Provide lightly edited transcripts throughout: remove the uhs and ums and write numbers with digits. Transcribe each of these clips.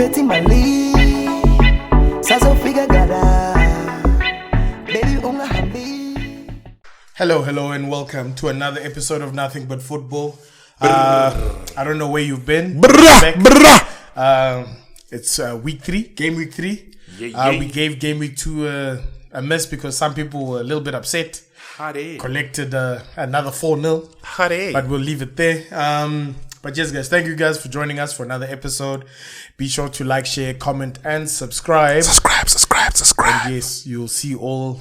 Betty Mali, Saso Figa Gada, Baby Unga Habi. Hello, and welcome to another episode of Nothing But Football. I don't know where you've been. It's week 3, game week 3. We gave game week 2 a miss because some people were a little bit upset. Collected another 4-0. But we'll leave it there. But yes, guys, thank you guys for joining us for another episode. Be sure to like, share, comment, and subscribe. Subscribe. And yes, you'll see all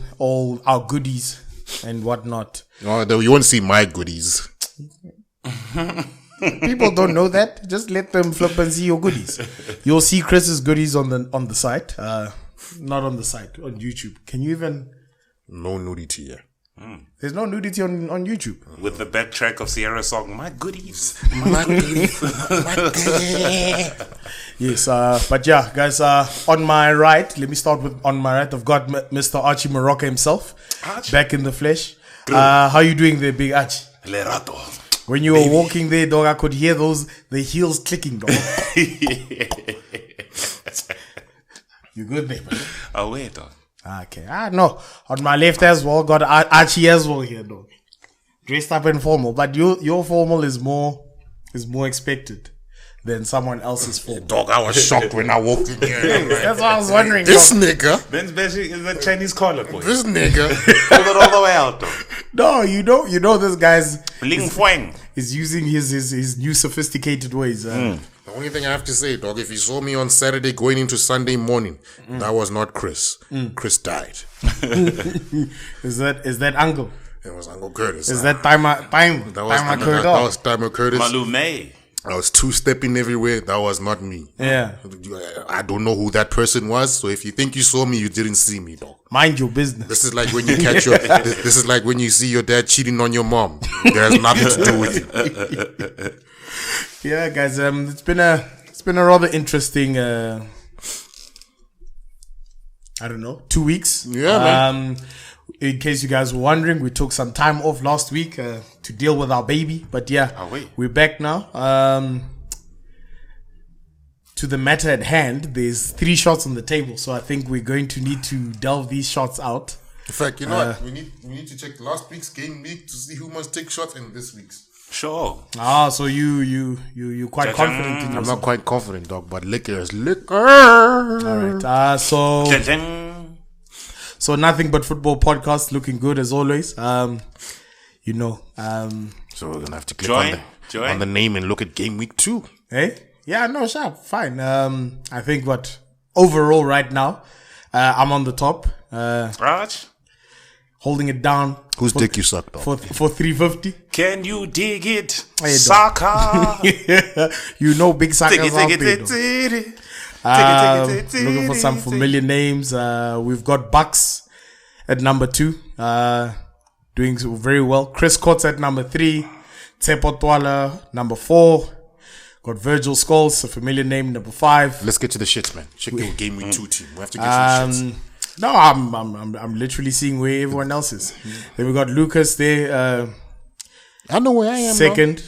our goodies and whatnot. Oh, you won't see my goodies. People don't know that. Just let them flip and see your goodies. You'll see Chris's goodies on the site. Not on the site, on YouTube. Can you even? No nudity here. There's no nudity on YouTube. With the backtrack of Sierra's song, My Goodies. Yes, but yeah, guys, on my right, let me start with on my right, I've got Mr. Archie Morocco himself. Archie. Back in the flesh. How you doing there, big Archie? Lerato. When you were walking there, dog, I could hear the heels clicking, dog. You good there, man? Oh, wait, dog. Okay. No. On my left as well, got Archie as well here, dog. Dressed up in formal, but your formal is more expected than someone else's formal. Dog, I was shocked when I walked in here. That's what I was wondering. This nigga. Ben's basically is a Chinese collar boy. This nigga. Pulled it all the way out, though. No, you know this guy's Ling Fuang. is using his new sophisticated ways. The only thing I have to say, dog, if you saw me on Saturday going into Sunday morning, that was not Chris. Chris died. Is that Uncle? It was Uncle Curtis. Is that Timer Curtis? That was Timer Curtis. Malume. I was two-stepping everywhere. That was not me. Yeah. I don't know who that person was. So if you think you saw me, you didn't see me, dog. Mind your business. This is like when you catch your. This is like when you see your dad cheating on your mom. It has nothing to do with you. Yeah, guys. It's been a rather interesting. I don't know, 2 weeks. Yeah, man. In case you guys were wondering, we took some time off last week to deal with our baby. But yeah, we're back now. To the matter at hand, there's 3 shots on the table. So I think we're going to need to delve these shots out. In fact, you know what? We need to check last week's game week to see who must take shots in this week's. Sure. So you quite confident in yourself. I'm not quite confident, dog, but liquor is liquor. All right. So Nothing But Football podcast looking good as always. So we're gonna have to click on the name and look at game week 2. Hey, yeah, no, sharp, fine. I think overall right now, I'm on the top. Raj? Holding it down. Whose dick you sucked off? For 350. Can you dig it? Hey, Soccer. You know big suckers out there. Looking for some familiar names. We've got Bucks at number 2, doing very well. Chris Courts at number 3, Tsepo Twala number 4. Got Virgil Scholes, a familiar name, number 5. Let's get to the shits, man. Check your game week 2 team. We have to get to the shits. No, I'm literally seeing where everyone else is. Then we got Lucas there. I know where I am. Second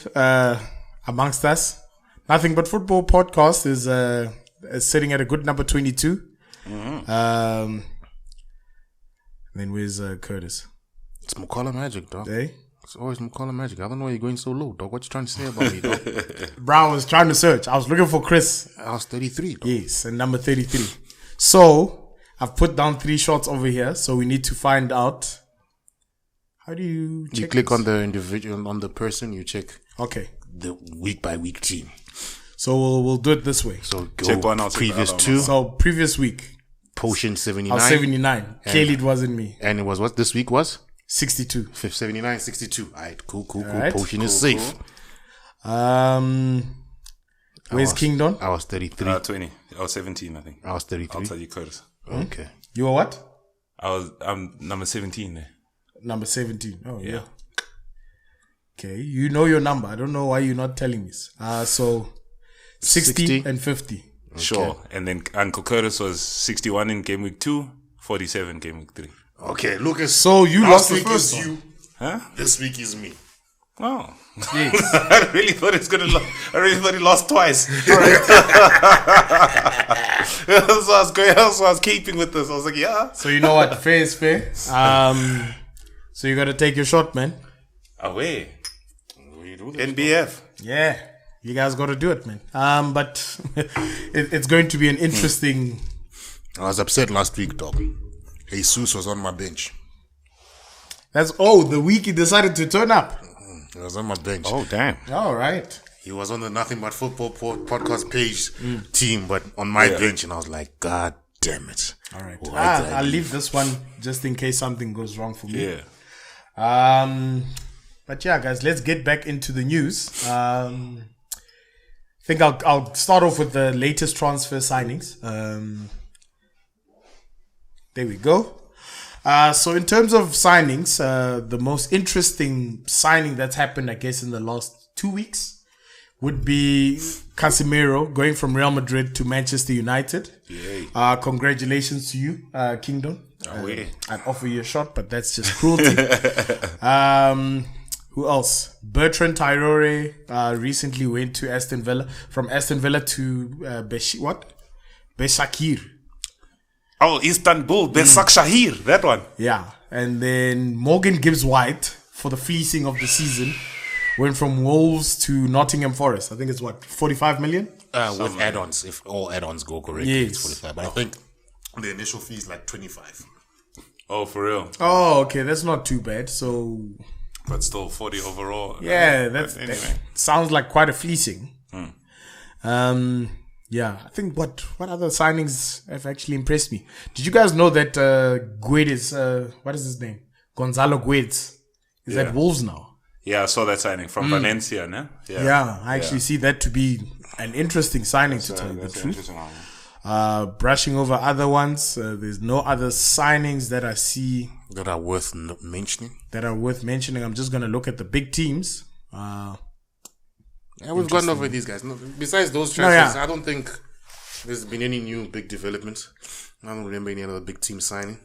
amongst us. Nothing But Football podcast is sitting at a good number 22. Then where's Curtis? It's McCullough Magic, dog. Hey? It's always McCullough Magic. I don't know why you're going so low, dog. What you trying to say about me, dog? Bro, I was trying to search. I was looking for Chris. I was 33, dog. Yes, and number 33. So I've put down 3 shots over here. So we need to find out. How do you check? You click this? on the individual, on the person, you check Okay. the week by week team. So we'll do it this way. So go Check one out, previous check the other 2. So previous week, Potion I 79. was 79. Clearly it wasn't me. And it was what this week was? 62. 79, 62. Alright, cool. Alright. Potion is safe. Where's Kingdon? I was 33. 20. I was 17, I think. I was 33. I'll tell you, Curtis. Okay. You were what? I'm number 17 there. Number 17. Oh, yeah. Okay. You know your number. I don't know why you're not telling me. So 60 and 50. Okay. Sure. And then Uncle Curtis was 61 in game week 2, 47 game week 3. Okay, Lucas. So you last lost the week first is one. you. Huh? This week is me. Oh. Yes. I really thought it's gonna. I really thought he lost twice. That's why I was going. That's why I was keeping with this. I was like, yeah. So you know what? Fair is fair. So you got to take your shot, man. Away. NBF. Yeah, you guys got to do it, man. But it's going to be an interesting. I was upset last week, dog. Jesus was on my bench. That's the week he decided to turn up. He was on my bench. Oh, damn. All right. He was on the Nothing But Football podcast page team, but on my bench, and I was like, God damn it. All right. I'll leave this one just in case something goes wrong for me. Yeah. But yeah, guys, let's get back into the news. I think I'll start off with the latest transfer signings. There we go. So in terms of signings, the most interesting signing that's happened, I guess, in the last 2 weeks would be Casemiro going from Real Madrid to Manchester United. Yay. Congratulations to you, Kingdom. Away. I'd offer you a shot, but that's just cruelty. Who else? Bertrand Traore recently went to Aston Villa. From Aston Villa to Beşiktaş. Oh, Istanbul, Besak Shahir, that one. Yeah, and then Morgan Gibbs-White for the fleecing of the season went from Wolves to Nottingham Forest. I think it's 45 million? With add-ons, if all add-ons go correctly, Yes. it's 45. But I think the initial fee is like 25. Oh, for real. Oh, okay, that's not too bad. So, But still 40 overall. yeah, But that sounds like quite a fleecing. Yeah, I think what other signings have actually impressed me? Did you guys know that Guedes, what is his name? Gonzalo Guedes is at Wolves now? Yeah, I saw that signing from Valencia, no? Yeah, I actually see that to be an interesting signing, to tell you the truth. Brushing over other ones, there's no other signings that I see That are worth mentioning. I'm just going to look at the big teams. Yeah, we've gone over these guys. No, besides those transfers, I don't think there's been any new big developments. I don't remember any other big team signing.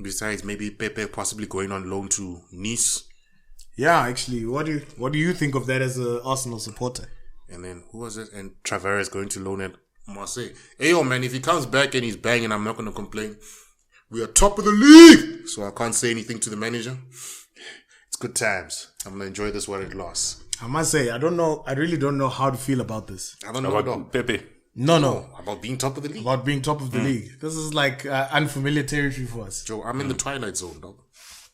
Besides maybe Pepe possibly going on loan to Nice. Yeah, actually, what do you think of that as an Arsenal supporter? And then who was it? And Trafford going to loan at Marseille. Hey, yo, man, if he comes back and he's banging, I'm not going to complain. We are top of the league, so I can't say anything to the manager. It's good times. I'm going to enjoy this while it lasts. I must say, I really don't know how to feel about this. I don't know About Pepe. No. about being top of the league. About being top of the league. This is like unfamiliar territory for us. Joe, I'm in the twilight zone, dog.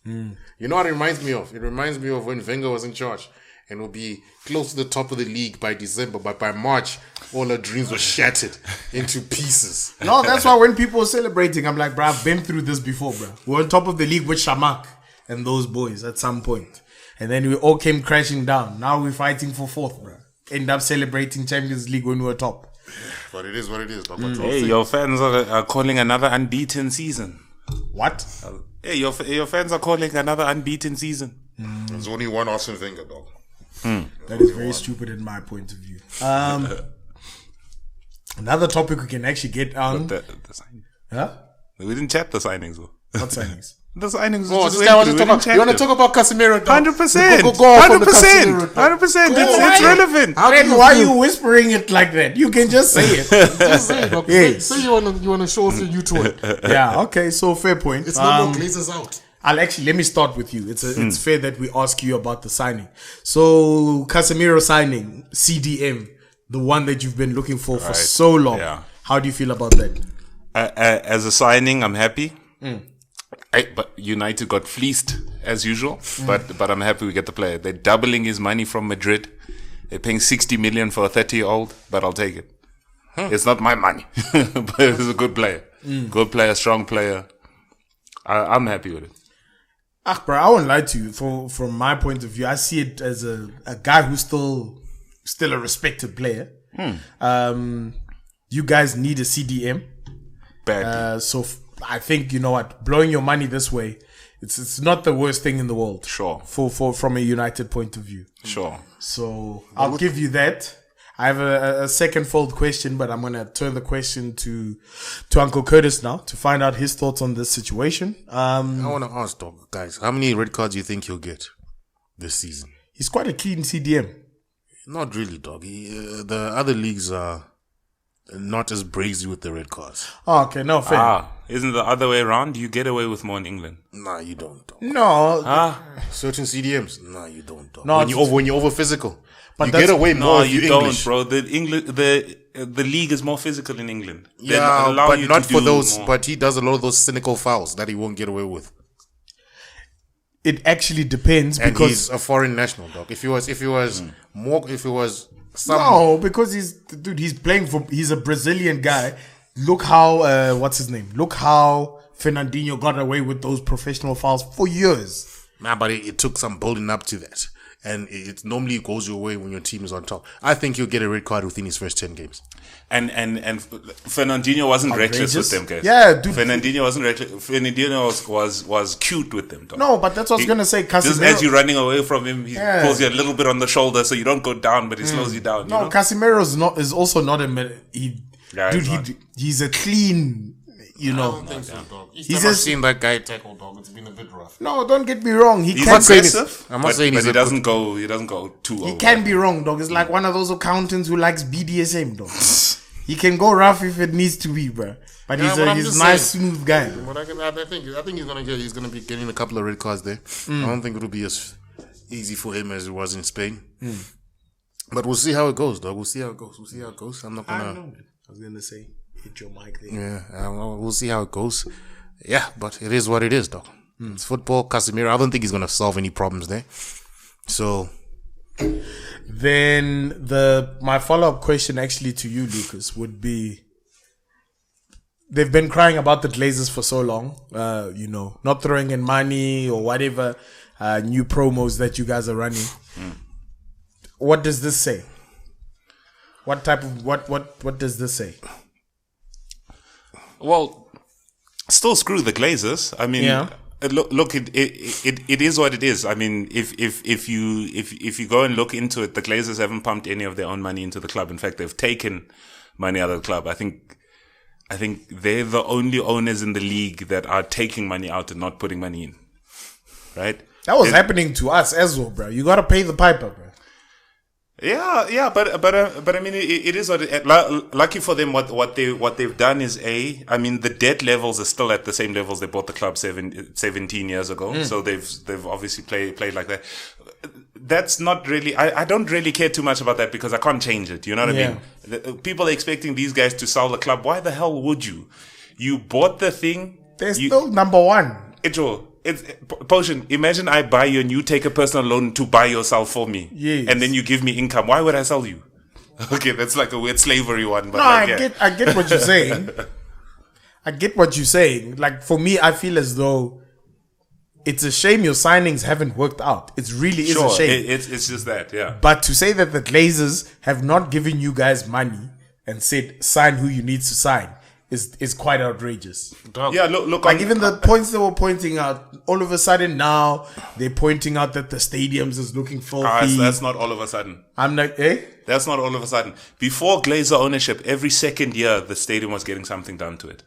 You know what it reminds me of? It reminds me of when Wenger was in charge and will be close to the top of the league by December, but by March, all our dreams were shattered into pieces. No, that's why when people are celebrating, I'm like, bro, I've been through this before, bro. We're on top of the league with Shamak and those boys at some point. And then we all came crashing down. Now we're fighting for fourth, bro. End up celebrating Champions League when we were top. But it is what it is. Hey, your fans are calling another unbeaten season. What? Hey, your fans are calling another unbeaten season. There's only one Arsene Wenger, dog. That is very stupid in my point of view. Another topic we can actually get on. The signing. Huh? We didn't chat the signings, though. What signings? The signings. Oh, this guy wants to talk about. You want to talk about Casemiro? 100%. Go off on the 100%. Casemiro, 100%. It's relevant. Why are you whispering it like that? You can just say it. Just say it, dog. Yes. Say you want to show off your U-turn. Yeah, okay, so fair point. It's no more Glazers out. Let me start with you. It's fair that we ask you about the signing. So Casemiro signing, CDM, the one that you've been looking for so long. Yeah. How do you feel about that? As a signing, I'm happy. But United got fleeced as usual. But I'm happy we get the player. They're doubling his money from Madrid. They're paying 60 million for a 30-year-old, but I'll take it. It's not my money, but it's a good player. Good player, strong player. I'm happy with it. Bro, I won't lie to you. From my point of view, I see it as a guy who's still a respected player. You guys need a CDM. Badly. So I think, you know what, blowing your money this way, it's not the worst thing in the world. Sure. From a United point of view. Sure. So I'll give you that. I have a second fold question, but I'm going to turn the question to Uncle Curtis now to find out his thoughts on this situation. I want to ask, dog, guys, how many red cards do you think he'll get this season? He's quite a clean CDM. Not really, dog. The other leagues are not as brazy with the red cards. Oh, okay, no, fair. Isn't the other way around? You get away with more in England. Nah, you don't, dog. No. Certain CDMs, nah, you don't, dog. No, when you're over physical, but you get away more. No, if you you're don't, English. bro. The league is more physical in England. Yeah, They allow but you not to for do those. more. But he does a lot of those cynical fouls that he won't get away with. It actually depends And because he's a foreign national, dog. If he was some, no, because he's playing for. He's a Brazilian guy. Look how what's his name? Look how Fernandinho got away with those professional fouls for years. nah, but it took some building up to that, and it normally goes your way when your team is on top. I think he'll get a red card within his first 10 games. And Fernandinho wasn't reckless with them, guys. Yeah, dude. Fernandinho wasn't reckless. Fernandinho was cute with them, dog. No, but that's what I was gonna say. Just Casemiro, as you're running away from him, he Yeah. pulls you a little bit on the shoulder so you don't go down, but he slows you down. no, you know? Casemiro is also not a Yeah, he's not. he's a clean. You know, think so, dog. He's He's just- seen that guy tackle, dog. It's been a bit rough. no, don't get me wrong. He He's can aggressive. I'm not saying but he's he a doesn't go. He doesn't go too. He over. can be wrong, dog. It's like one of those accountants who likes BDSM, dog. He can go rough if it needs to be, bro. But Yeah, but I'm he's just a nice, saying. smooth guy. But I think he's gonna be getting a couple of red cards there. I don't think it'll be as easy for him as it was in Spain. But we'll see how it goes, dog. We'll see how it goes. I'm not gonna. I was gonna say, hit your mic there. Yeah, we'll see how it goes. Yeah, but it is what it is, dog. It's football. Casemiro, I don't think he's gonna solve any problems there. So Then my follow-up question actually to you, Lucas, would be: they've been crying about the Glazers for so long, not throwing in money or whatever new promos that you guys are running. What does this say? What type of what does this say? Well, still screw the Glazers. I mean, Yeah. look, it is what it is. I mean, if you go and look into it, the Glazers haven't pumped any of their own money into the club. In fact, they've taken money out of the club. I think they're the only owners in the league that are taking money out and not putting money in. Right? That was happening to us as well, bro. You gotta pay the piper, bro. Yeah, but I mean, it is what lucky for them. What they've done is I mean, the debt levels are still at the same levels they bought the club 17 years ago. So they've obviously played like that. That's not really. I don't really care too much about that because I can't change it. You know what I mean? People are expecting these guys to sell the club. Why the hell would you? You bought the thing. They're still number one. It's Potion. Imagine I buy you and you take a personal loan to buy yourself for me. Yes. And then you give me income. Why would I sell you? Okay, that's like a weird slavery one. But No, like, I get what you're saying. I get what you're saying. Like for me, I feel as though it's a shame your signings haven't worked out. It really is a shame. It's just that, yeah. But to say that the Glazers have not given you guys money and said sign who you need to sign is quite outrageous. Yeah, look. Like even the points they were pointing out, all of a sudden now they're pointing out that the stadiums is looking filthy. That's not all of a sudden. I'm like, That's not all of a sudden. Before Glazer ownership, every second year the stadium was getting something done to it.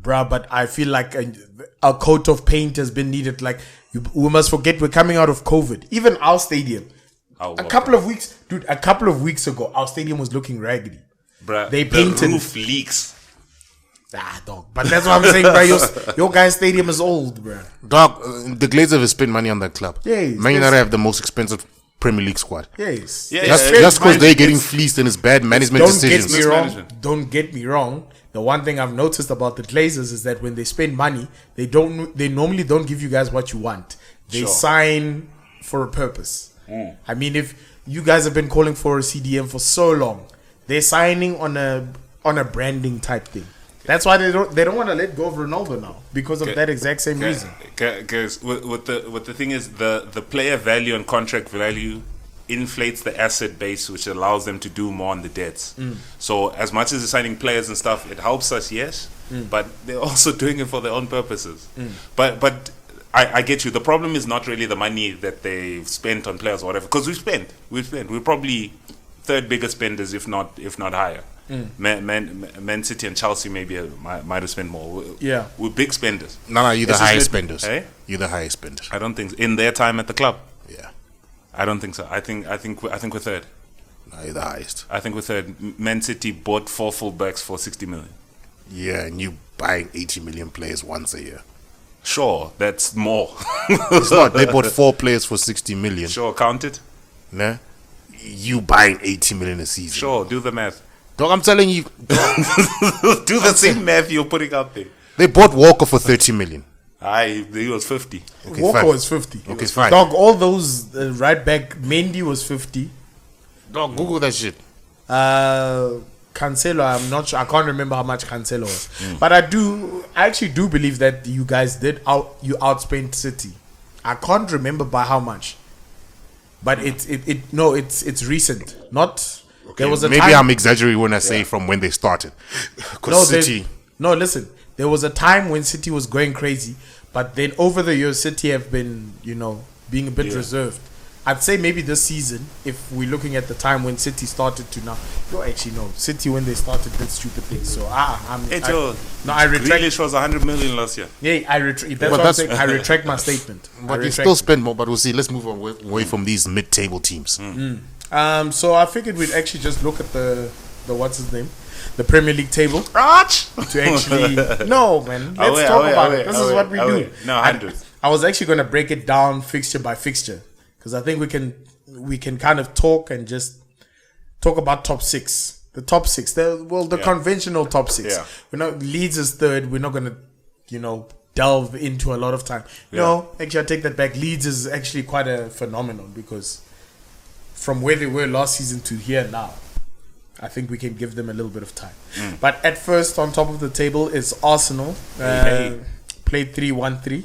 bruh, but I feel like a coat of paint has been needed. Like we must forget we're coming out of COVID. Even our stadium, a couple of weeks ago, our stadium was looking raggedy. Bruh, They painted the roof leaks. Dog. But that's what I'm saying, bro. Your guys' stadium is old, bro. Dog, the Glazers have spent money on that club. Yes, Man United have the most expensive Premier League squad. Yes. Yeah, Just because they're getting fleased and it's bad management decisions. Don't get me wrong. The one thing I've noticed about the Glazers is that when they spend money, they normally don't give you guys what you want. They sign for a purpose. I mean, if you guys have been calling for a CDM for so long, they're signing on a branding type thing. That's why they don't want to let go of Ronaldo now because of that exact same reason. Because what the thing is, the player value and contract value inflates the asset base, which allows them to do more on the debts. So as much as they're signing players and stuff, it helps us, yes, but they're also doing it for their own purposes. But I get you. The problem is not really the money that they've spent on players or whatever, because we're probably third biggest spenders, if not higher. Man City and Chelsea maybe might have spent more. We're big spenders. No, you're the highest spenders. Hey? You're the highest spenders. I don't think so. In their time at the club. Yeah. I don't think so. I think we're third. No, you're the highest. I think we're third. Man City bought 4 fullbacks for 60 million. Yeah, and you buying 80 million players once a year. Sure, that's more. It's not. They bought 4 players for 60 million. Sure, count it. Nah? You buying 80 million a season. Sure, do the math. Dog, I'm telling you. Do the same math you're putting out there. They bought Walker for 30 million. He was 50. Okay, Walker fine. was 50. Okay, fine. Dog, all those right back, Mendy was 50. Dog, Google that shit. Cancelo, I'm not sure. I can't remember how much Cancelo was. But I actually do believe that you guys outspent City. I can't remember by how much. But it's recent. Not there was a Maybe time, I'm exaggerating when I say from when they started. Because City. Listen. There was a time when City was going crazy, but then over the years, City have been, being a bit reserved. I'd say maybe this season, if we're looking at the time when City started to now, City when they started did stupid things. So I retract. Grealish was 100 million last year. Yeah, that's what I'm saying. I retract my statement. But you still spend more. But we'll see. Let's move away from these mid-table teams. So I figured we'd actually just look at the what's his name, the Premier League table. Arch! To actually no man. Let's talk about it. This is what we do. No, 100. I was actually going to break it down fixture by fixture because I think we can kind of talk and just talk about top 6. The top 6. The conventional top 6. Yeah. We're not Leeds is third. We're not going to delve into a lot of time. No, actually I take that back. Leeds is actually quite a phenomenon because from where they were last season to here now, I think we can give them a little bit of time. But at first, on top of the table is Arsenal. Played 3-1-3.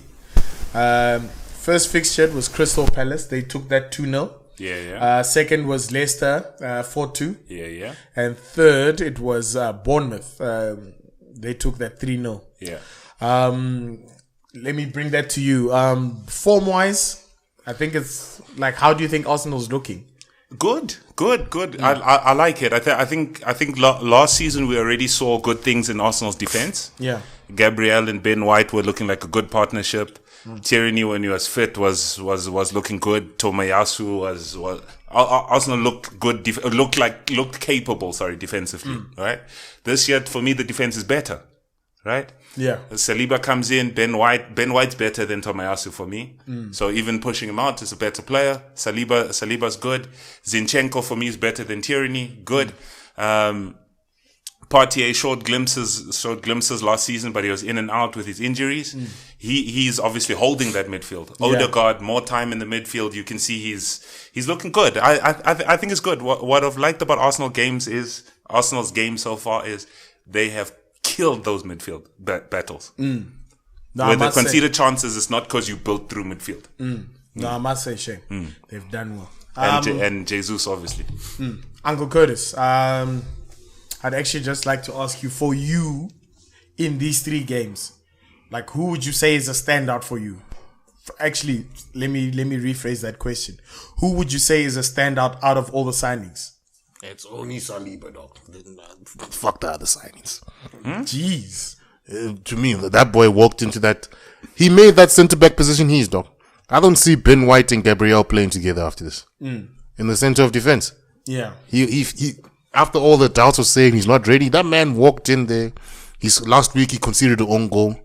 First fixture was Crystal Palace. They took that 2-0. Yeah. Second was Leicester, 4-2. Yeah. And third, it was Bournemouth. They took that 3-0. Yeah. Let me bring that to you. Form-wise, I think it's like, how do you think Arsenal's looking? Good. I like it. I think last season we already saw good things in Arsenal's defense. Yeah. Gabriel and Ben White were looking like a good partnership. Tierney, when he was fit, was looking good. Tomiyasu was Arsenal looked good. Looked capable. Sorry, defensively. Right. This year, for me, the defense is better. Right. Yeah. Saliba comes in. Ben White's better than Tomiyasu for me. So even pushing him out is a better player. Saliba's good. Zinchenko for me is better than Tierney. Good. Partey showed glimpses last season, but he was in and out with his injuries. He's obviously holding that midfield. Odegaard, more time in the midfield. You can see he's looking good. I think it's good. What I've liked about Arsenal's game so far is they have killed those midfield battles. No, where they conceded chances, it's not because you built through midfield. No, I must say, Shane, they've done well. And Jesus, obviously. Uncle Curtis, I'd actually just like to ask you, for you, in these 3 games, like, who would you say is a standout for you? Actually, let me rephrase that question. Who would you say is a standout out of all the signings? It's only Saliba, dog. Fuck the other signings. Jeez. To me, that boy walked into that. He made that centre-back position his, dog. I don't see Ben White and Gabriel playing together after this. In the centre of defence. Yeah. He after all the doubts of saying he's not ready, that man walked in there. Last week he conceded an own goal.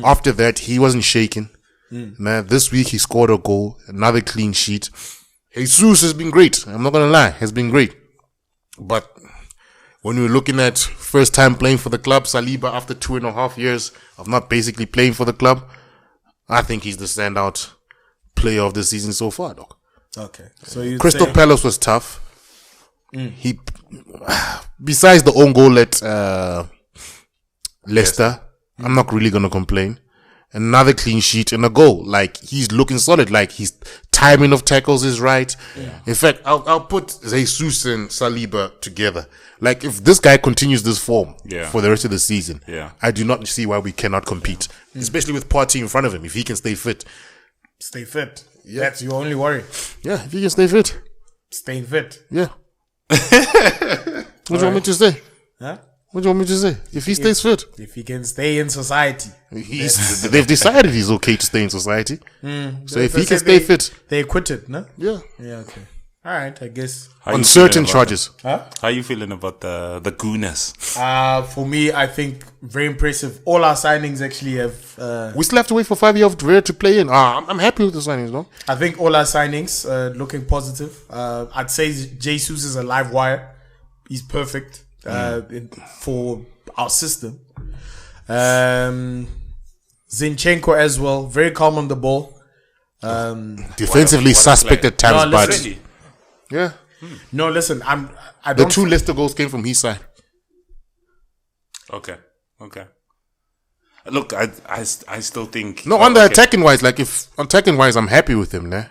After that, he wasn't shaken. Man, this week he scored a goal, another clean sheet. Jesus has been great. I'm not gonna lie, has been great. But when we're looking at first time playing for the club, Saliba after 2.5 years of not basically playing for the club, I think he's the standout player of the season so far, dog. Okay. So Crystal Palace was tough. He, besides the own goal at Leicester, I'm not really gonna complain. Another clean sheet and a goal. Like, he's looking solid. Like, his timing of tackles is right. In fact, I'll put Jesus and Saliba together. Like, if this guy continues this form for the rest of the season, I do not see why we cannot compete. Especially with Partey in front of him, if he can stay fit. Stay fit. That's your only worry. Yeah, if he can stay fit. Stay fit. Yeah. What do you want me to say? Huh? What do you want me to say? If he stays fit. If he can stay in society. They've decided he's okay to stay in society. So if he can stay fit. They acquitted, no? Yeah. Yeah, okay. All right, I guess. On certain charges. How are you feeling about the Gooners? For me, I think very impressive. All our signings actually have... we still have to wait for 5 years to play in. I'm happy with the signings, no? I think all our signings looking positive. I'd say Jesus is a live wire. He's perfect for our system. Zinchenko as well. Very calm on the ball. Defensively suspect at times, but... Really? Yeah. No, listen, The 2 Leicester goals came from his side. Okay. Look, I still think... No, on the attacking wise, like if on attacking wise, I'm happy with him, nah?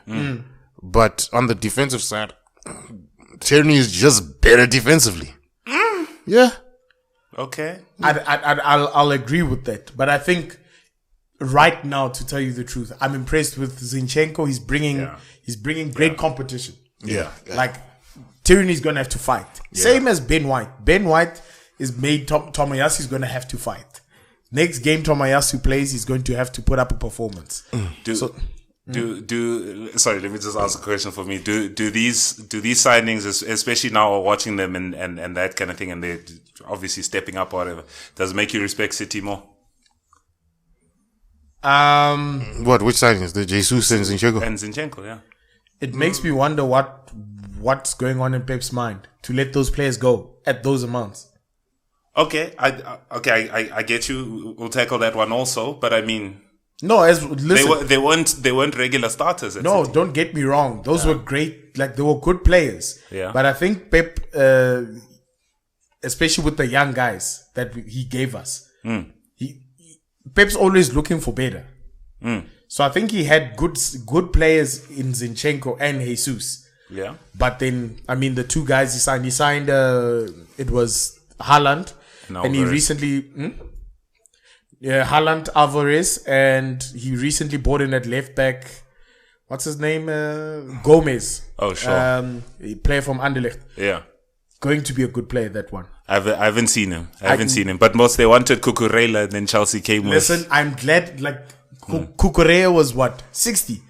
But on the defensive side, Tierney is just better defensively. Yeah. Okay. I'll agree with that. But I think right now, to tell you the truth, I'm impressed with Zinchenko. He's bringing great competition. Yeah. Like, Tierney's going to have to fight. Yeah. Same as Ben White. Ben White is made Tomayasu's going to have to fight. Next game Tomayasu plays, he's going to have to put up a performance. Sorry, let me just ask a question for me. Do these signings, especially now watching them and that kind of thing, and they're obviously stepping up or whatever, does it make you respect City more? Which signings? The Jesus and Zinchenko? And Zinchenko, yeah. It makes me wonder what's going on in Pep's mind to let those players go at those amounts. Okay, I get you. We'll tackle that one also, but I mean, no, listen, they weren't regular starters. No, City. Don't get me wrong; those were great. Like, they were good players. Yeah, but I think Pep, especially with the young guys that he gave us, Pep's always looking for better. So I think he had good players in Zinchenko and Jesus. Yeah. But then, I mean, the 2 guys he signed, it was Haaland. And he recently... Haaland, Alvarez. And he recently bought in at left back... What's his name? Gomez. Oh, sure. A player from Anderlecht. Yeah. Going to be a good player, that one. I haven't seen him. But most they wanted Cucurella, and then Chelsea came with... Listen, I'm glad... Cucurella was what? 60.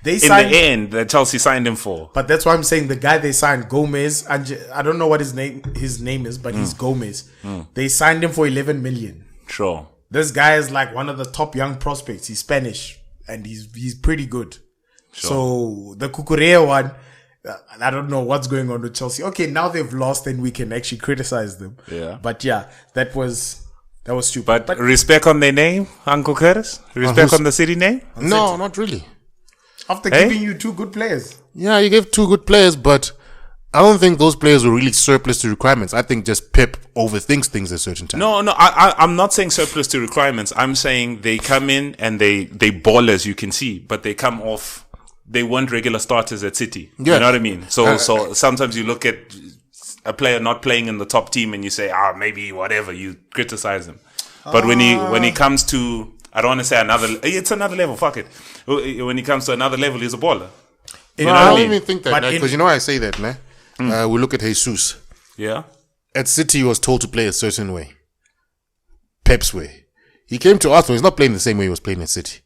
In the end, Chelsea signed him for. But that's why I'm saying the guy they signed, Gomez, I don't know what his name is, but he's Gomez. They signed him for 11 million. Sure. This guy is like one of the top young prospects. He's Spanish and he's pretty good. Sure. So the Cucurella one, I don't know what's going on with Chelsea. Okay, now they've lost and we can actually criticize them. Yeah. But yeah, that was stupid. But respect on their name, Uncle Curtis? Respect on the City name? No, not really. After giving you 2 good players. Yeah, you gave 2 good players, but I don't think those players were really surplus to requirements. I think just Pep overthinks things at certain times. No, I'm not saying surplus to requirements. I'm saying they come in and they ball, as you can see, but they come off. They weren't regular starters at City. Yeah. You know what I mean? So sometimes you look at a player not playing in the top team and you say, maybe whatever, you criticize him. But when he comes to, I don't want to say it's another level, fuck it. When he comes to another level, he's a baller. I don't even think that, because you know why I say that, nah? We look at Jesus. Yeah. At City, he was told to play a certain way. Pep's way. He came to Arsenal, he's not playing the same way he was playing at City.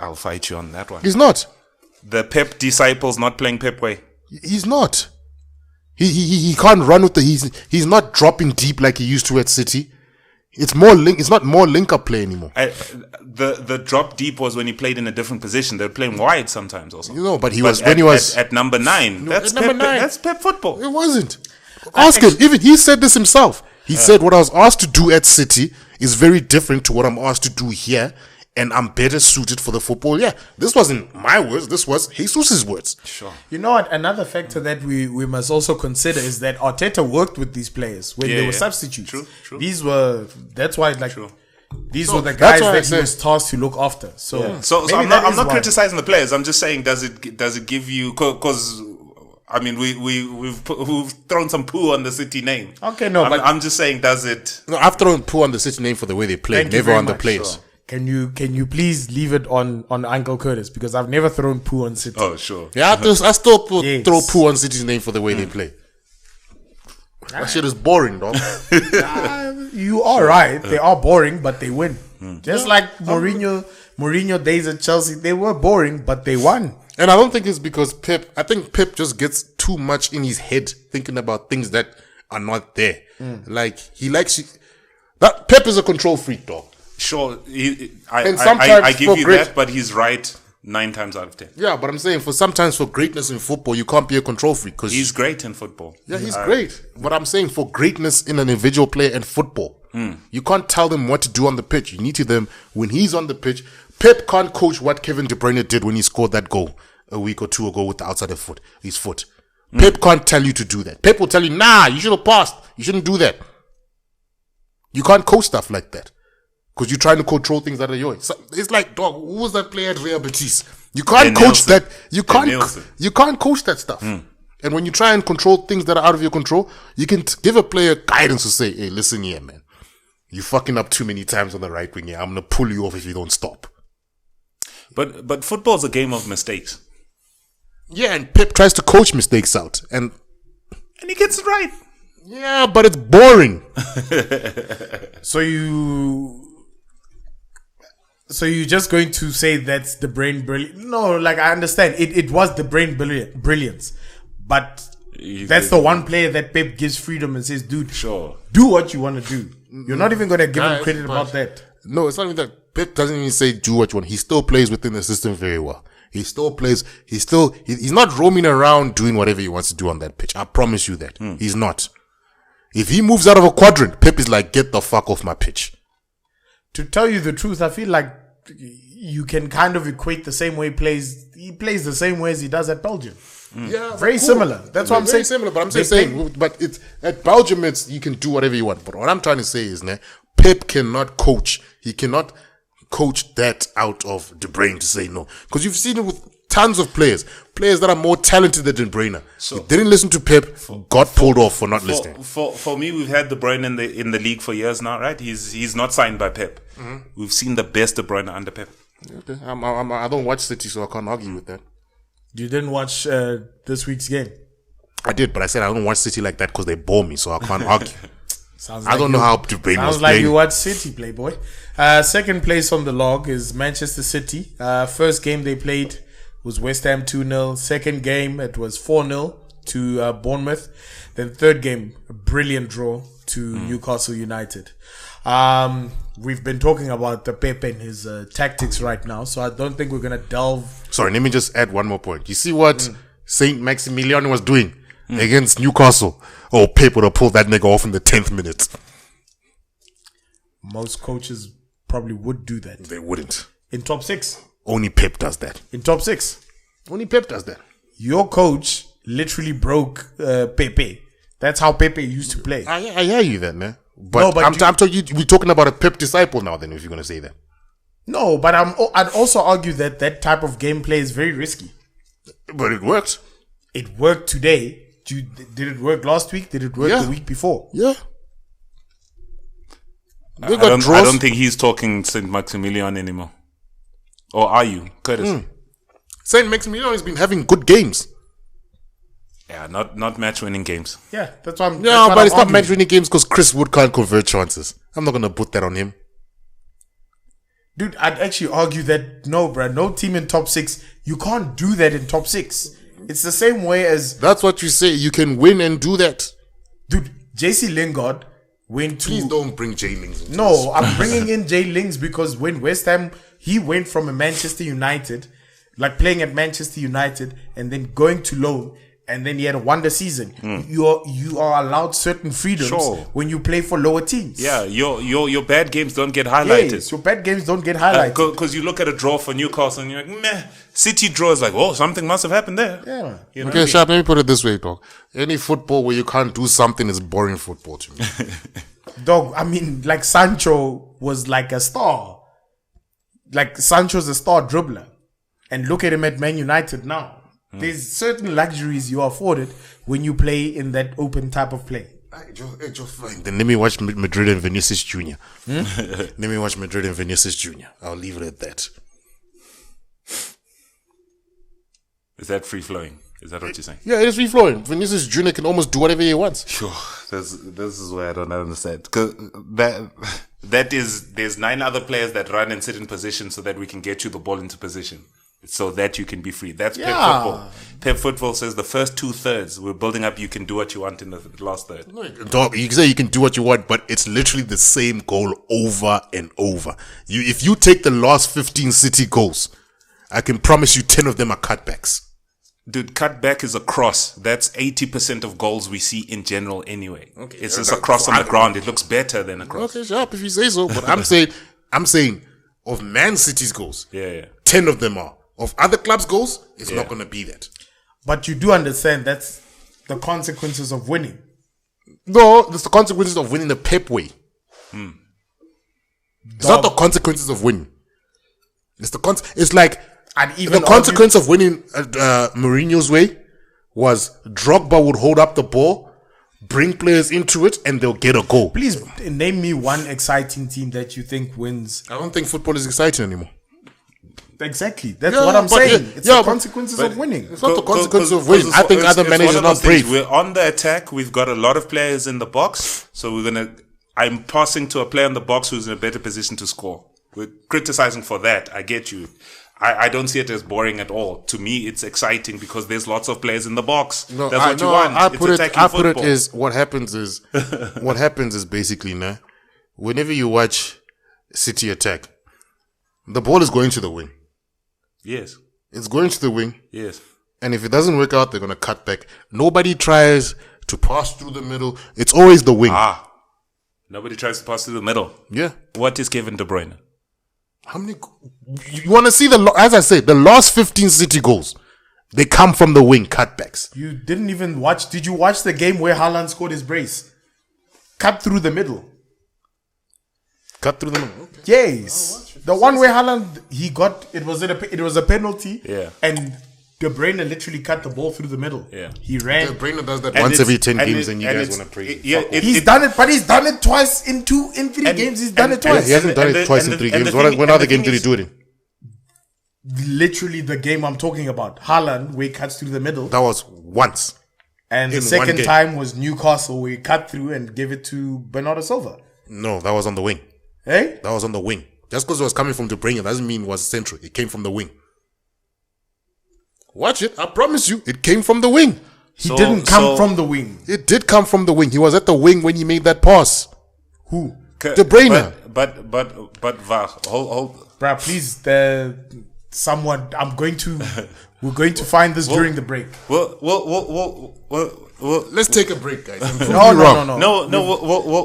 I'll fight you on that one. He's not. The Pep disciples not playing Pep way. He's not. He can't run with he's not dropping deep like he used to at City. It's not more link-up play anymore. The drop deep was when he played in a different position. They were playing wide sometimes also. But he was at number 9. That's number 9. That's Pep football. It wasn't. Ask him. Even he said this himself. He said what I was asked to do at City is very different to what I'm asked to do here, and I'm better suited for the football. Yeah, this wasn't my words. This was Jesus' words. Sure. You know what? Another factor that we must also consider is that Arteta worked with these players when they were substitutes. True. These were these were the that's guys why that he was tasked to look after. So, so I'm not criticizing the players. I'm just saying, does it give you, because I mean we've thrown some poo on the City name. Okay, no, but I'm just saying, does it? No, I've thrown poo on the City name for the way they played, never on the players. Sure. Can you please leave it on Uncle Curtis, because I've never thrown poo on City. Oh, sure. Yeah, I still throw poo on City's name for the way they play. That shit is boring, dog. You are right. They are boring, but they win. Just like Mourinho days at Chelsea, they were boring, but they won. And I don't think it's because Pep. I think Pep just gets too much in his head thinking about things that are not there. Like he likes that. Pep is a control freak, dog. Sure, I give you that, but he's right 9 times out of 10. Yeah, but I'm saying sometimes for greatness in football, you can't be a control freak because he's great in football. Yeah, he's great. But I'm saying for greatness in an individual player in football, you can't tell them what to do on the pitch. You need to them when he's on the pitch. Pep can't coach what Kevin De Bruyne did when he scored that goal a week or two ago with the outside of his foot. Pep can't tell you to do that. Pep will tell you, nah, you should have passed. You shouldn't do that. You can't coach stuff like that because you're trying to control things that are yours. So it's like, dog, who was that player at Real Betis? You can't coach that. You can't coach that stuff. And when you try and control things that are out of your control, you can give a player guidance to say, hey, listen here, man. You're fucking up too many times on the right wing here. I'm going to pull you off if you don't stop. But football's a game of mistakes. Yeah, and Pep tries to coach mistakes out. And he gets it right. Yeah, but it's boring. So you're just going to say that's the brain brilliance? No, like I understand. It was the brain brilliance. But that's the one player that Pep gives freedom and says, dude, sure, do what you want to do. You're not even going to give him credit about that. No, it's not even that. Pep doesn't even say do what you want. He still plays within the system very well. He still plays. He's not roaming around doing whatever he wants to do on that pitch. I promise you that. He's not. If he moves out of a quadrant, Pep is like, get the fuck off my pitch. To tell you the truth, I feel like you can kind of equate the same way he plays the same way as he does at Belgium. Yeah, very similar. That's what I'm saying. Very similar, but I'm saying, but it's at Belgium, you can do whatever you want. But what I'm trying to say is, Pep cannot coach. He cannot coach that out of De Bruyne to say no, because you've seen it with tons of players that are more talented than De Bruyne. So he didn't listen to Pep, got pulled off for not listening. For me, we've had De Bruyne in the league for years now, right? He's not signed by Pep. We've seen the best De Bruyne under Pep. Okay. I don't watch City, so I can't argue with that. You didn't watch this week's game? I did, but I said I don't watch City like that because they bore me, so I can't argue. I don't know how De Bruyne was playing. Sounds like you watch City, playboy. Second place on the log is Manchester City. First game they played was West Ham 2-0. Second game, it was 4-0 to Bournemouth. Then third game, a brilliant draw to Newcastle United. We've been talking about the Pep and his tactics right now, so I don't think we're going to delve. Sorry, let me just add one more point. You see what Saint Maximilian was doing against Newcastle? Oh, Pep would have pulled that nigga off in the 10th minute. Most coaches probably would do that. They wouldn't. In top 6. Only Pep does that. In top 6. Only Pep does that. Your coach literally broke Pepe. That's how Pepe used to play. I hear you then, man. But I'm talking you. We're talking about a Pep disciple now. Then, if you're gonna say that. No, but I'd also argue that type of gameplay is very risky. But it worked. It worked today. Did it work last week? Did it work the week before? Yeah. I don't think he's talking Saint Maximilian anymore. Or are you, Curtis? Saint Maximilian has been having good games. Yeah, not match-winning games. Yeah, that's why I'm. No, but it's not match-winning games because Chris Wood can't convert chances. I'm not gonna put that on him. Dude, I'd actually argue that no, bruh, no team in top 6. You can't do that in top 6. It's the same way as. That's what you say. You can win and do that. Dude, JC Lingard went to. Please don't bring Jay Lings. No, I'm bringing in Jay Lings because when West Ham, he went from a Manchester United, like playing at Manchester United, and then going to loan, and then he had a wonder season. You are allowed certain freedoms when you play for lower teams. Yeah, your bad games don't get highlighted. Yes, your bad games don't get highlighted. Because you look at a draw for Newcastle and you're like, meh. City draw is like, oh, something must have happened there. Yeah. You know okay, Sharp, let me put it this way, dog. Any football where you can't do something is boring football to me. Dog, I mean, like Sancho was like a star. Like Sancho's a star dribbler. And look at him at Man United now. There's certain luxuries you are afforded when you play in that open type of play. Then let me watch Madrid and Vinicius Jr. Let me watch Madrid and Vinicius Jr. I'll leave it at that. Is that free flowing? Is that what you're saying? Yeah, it is free flowing. Vinicius Jr. can almost do whatever he wants. Sure. This is where I don't understand. 'Cause there's 9 other players that run and sit in position so that we can get you the ball into position. So that you can be free. That's Pep football. Pep football says the first 2/3 we're building up. You can do what you want in the last third. Dog, you can say you can do what you want, but it's literally the same goal over and over. If you take the last 15 City goals, I can promise you 10 of them are cutbacks. Dude, cutback is a cross. That's 80% of goals we see in general anyway. Okay, it's just a cross on the ground. It looks better than a cross. Okay, sharp if you say so. But I'm saying of Man City's goals, 10 of them are. Of other clubs' goals, it's not going to be that. But you do understand that's the consequences of winning. No, it's the consequences of winning the Pep way. It's not the consequences of winning. It's like the consequence of winning Mourinho's way was Drogba would hold up the ball, bring players into it, and they'll get a goal. Please name me one exciting team that you think wins. I don't think football is exciting anymore. Exactly. That's what I'm saying. It's the consequences of winning. It's not the consequences of winning. I think other managers are not brave. We're on the attack. We've got a lot of players in the box. So I'm passing to a player in the box who's in a better position to score. We're criticizing for that. I get you. I don't see it as boring at all. To me, it's exciting because there's lots of players in the box. That's what you want. I put it is what happens is basically whenever you watch City attack, the ball is going to the wing. Yes. It's going to the wing. Yes. And if it doesn't work out, they're going to cut back. Nobody tries to pass through the middle. It's always the wing. Nobody tries to pass through the middle. Yeah. What is Kevin De Bruyne? How many? You want to see as I said, the last 15 City goals, they come from the wing cutbacks. You didn't even watch. Did you watch the game where Haaland scored his brace? Cut through the middle. Cut through the middle. Okay. Yes. The one where Haaland, it was a penalty. Yeah. And De Bruyne literally cut the ball through the middle. Yeah. He ran. De Bruyne does that once every 10 games and you guys want to praise him. He's done it, but he's done it twice in 3 games. He's done it twice. He hasn't done it twice in 3 games. When other game did he do it in? Literally the game I'm talking about. Haaland, where he cuts through the middle. That was once. And the second time was Newcastle, where he cut through and gave it to Bernardo Silva. No, that was on the wing. Hey? That was on the wing. Just because it was coming from De Bruyne doesn't mean it was central. It came from the wing. Watch it. I promise you, it came from the wing. He didn't come from the wing. It did come from the wing. He was at the wing when he made that pass. Who? De Bruyne. But hold. Bruh, please, someone. We're going to find this during the break. Well, let's take a break, guys. No.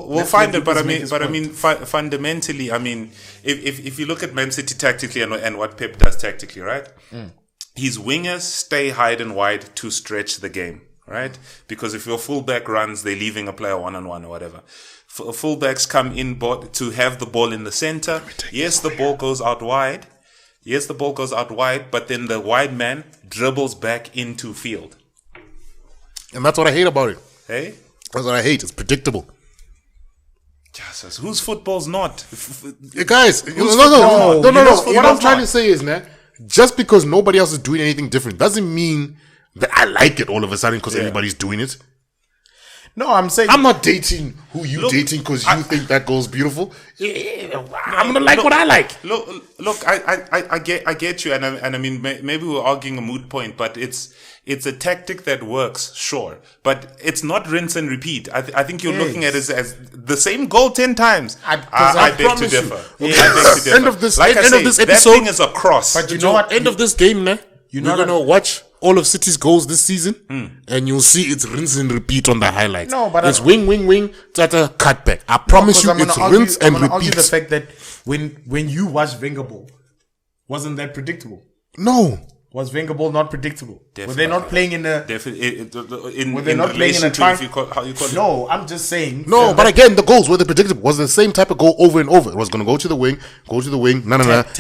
We'll find it. But I mean, fundamentally, I mean, if you look at Man City tactically and what Pep does tactically, right? His wingers stay hide and wide to stretch the game, right? Because if your fullback runs, they're leaving a player one-on-one or whatever. Fullbacks come in to have the ball in the center. Yes, the ball goes out wide. But then the wide man dribbles back into field. And that's what I hate about it. Hey? That's what I hate. It's predictable. Jesus, whose football's not? Guys, no. What I'm trying to say is, just because nobody else is doing anything different doesn't mean that I like it all of a sudden because everybody's doing it. No, I'm saying I'm not dating who you dating because you think that goal's beautiful. I'm gonna like what I like. Look, I get you, and I mean maybe we're arguing a moot point, but it's a tactic that works, sure, but it's not rinse and repeat. I think you're looking at it as the same goal 10 times. I beg to differ. End of this episode, that thing is a cross. But you know what? End of this game, you're gonna watch all of City's goals this season, and you'll see it's rinse and repeat on the highlights. No, but it's wing, tata, cut back. I promise you, it's rinse and repeat. I'm gonna argue the fact that when you watch Wenger ball, wasn't that predictable? No. Was Wenger ball not predictable? Definitely. Were they not playing in a? Were they not playing in a time? No, I'm just saying. No, but again, the goals were the predictable. Was the same type of goal over and over. It was going to go to the wing,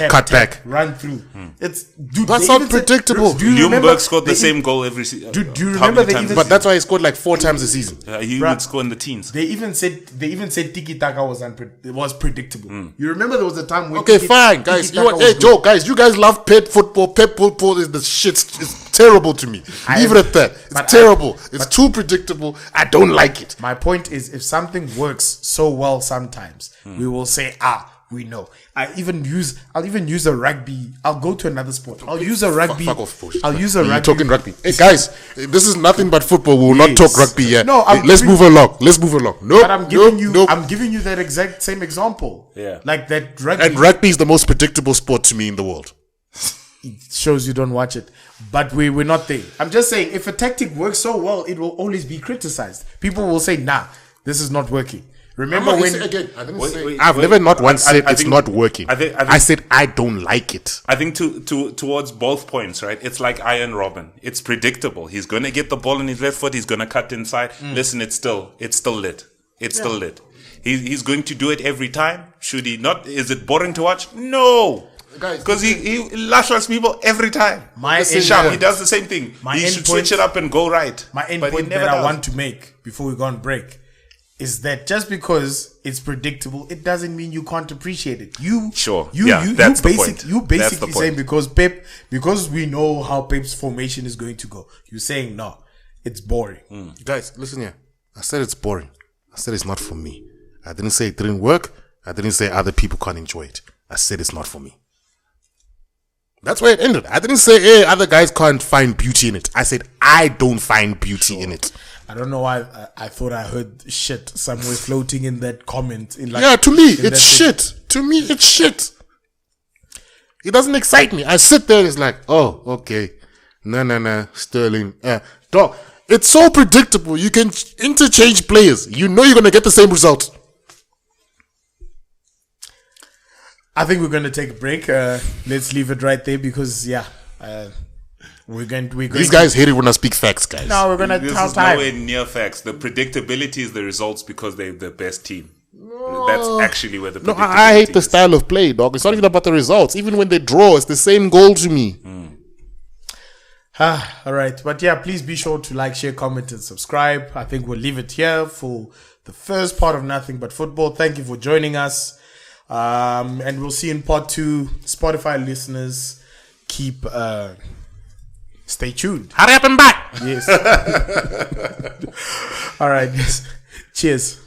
cut back, run through. That's not predictable. Ljungberg scored the same goal every season. Do you remember But that's why he scored like 4 times a season. He would score in the teens. They even said tiki taka was predictable. You remember there was a time when fine, guys. Joe, guys, you guys love Pep football. is the shit. It's terrible to me. Leave it at that. It's terrible. It's too predictable. I don't like it. My point is, if something works so well sometimes, we will say, we know. I'll even use a rugby. I'll go to another sport. I'll use a rugby. Fuck off, bullshit. I'll use a rugby. You're talking rugby. Hey guys, this is nothing but football. We will not talk rugby yet. No, let's move along. No, but I'm giving you that exact same example. Yeah. Like that rugby. And rugby is the most predictable sport to me in the world. It shows you don't watch it. But we're not there. I'm just saying, if a tactic works so well, it will always be criticized. People will say, nah, this is not working. Remember when... I've never not once said it's not working. I said I don't like it. I think towards both points, right? It's like Iron Robin. It's predictable. He's going to get the ball in his left foot. He's going to cut inside. Listen, it's still lit. Still lit. He's going to do it every time. Should he not? Is it boring to watch? No. Because he lashes people every time. He does the same thing. He should switch it up and go right. My end point that I want to make before we go on break is that just because it's predictable, it doesn't mean you can't appreciate it. You basically saying because we know how Pep's formation is going to go. You're saying no, it's boring. Guys, listen here. I said it's boring. I said it's not for me. I didn't say it didn't work. I didn't say other people can't enjoy it. I said it's not for me. That's where it ended. I didn't say, hey, other guys can't find beauty in it. I said, I don't find beauty in it. I don't know why I thought I heard shit somewhere floating in that comment. To me, it's shit. To me, it's shit. It doesn't excite me. I sit there and it's like, oh, okay. No, Sterling. Dog, it's so predictable. You can interchange players. You know you're going to get the same result. I think we're going to take a break. Let's leave it right there because, we're going. These guys hate it when I speak facts, guys. No, we're going to tell time. Nowhere near facts. The predictability is the results because they're the best team. That's actually where the predictability I hate the style of play, dog. It's not even about the results. Even when they draw, it's the same goal to me. All right. But please be sure to like, share, comment, and subscribe. I think we'll leave it here for the first part of Nothing But Football. Thank you for joining us. And we'll see you in part 2. Spotify listeners, keep stay tuned. Hurry up and back. Yes. All right. Cheers.